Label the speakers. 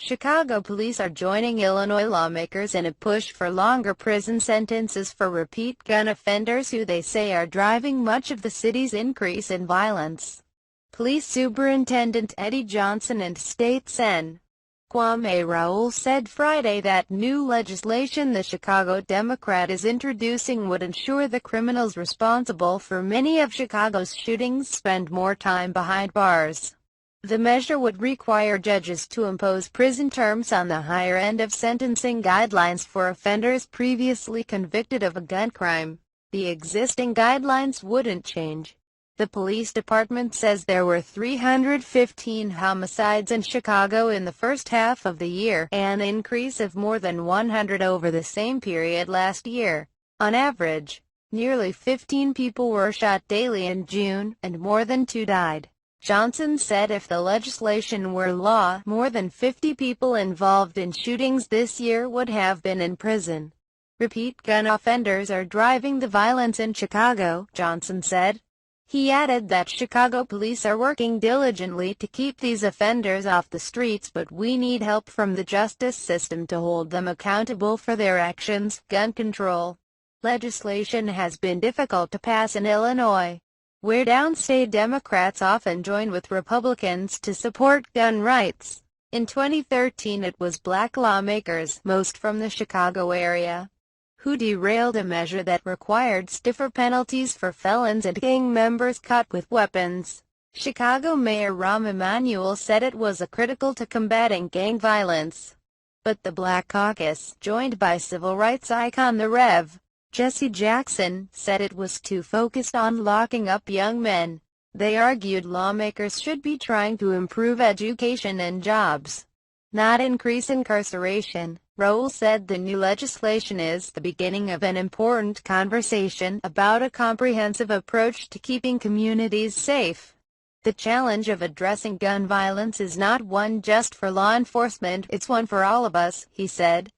Speaker 1: Chicago police are joining Illinois lawmakers in a push for longer prison sentences for repeat gun offenders who they say are driving much of the city's increase in violence. Police Superintendent Eddie Johnson and State Sen. Kwame Raoul said Friday that new legislation the Chicago Democrat is introducing would ensure the criminals responsible for many of Chicago's shootings spend more time behind bars. The measure would require judges to impose prison terms on the higher end of sentencing guidelines for offenders previously convicted of a gun crime. The existing guidelines wouldn't change. The police department says there were 315 homicides in Chicago in the first half of the year, an increase of more than 100 over the same period last year. On average, nearly 15 people were shot daily in June, and more than 2 died. Johnson said if the legislation were law, more than 50 people involved in shootings this year would have been in prison. Repeat gun offenders are driving the violence in Chicago, Johnson said. He added that Chicago police are working diligently to keep these offenders off the streets, but we need help from the justice system to hold them accountable for their actions. Gun control legislation has been difficult to pass in Illinois, where downstate Democrats often join with Republicans to support gun rights. In 2013 it was black lawmakers, most from the Chicago area, who derailed a measure that required stiffer penalties for felons and gang members caught with weapons. Chicago Mayor Rahm Emanuel said it was critical to combating gang violence. But the Black Caucus, joined by civil rights icon the Rev. Jesse Jackson, said it was too focused on locking up young men. They argued lawmakers should be trying to improve education and jobs, not increase incarceration. Raoul said the new legislation is the beginning of an important conversation about a comprehensive approach to keeping communities safe. The challenge of addressing gun violence is not one just for law enforcement, it's one for all of us, he said.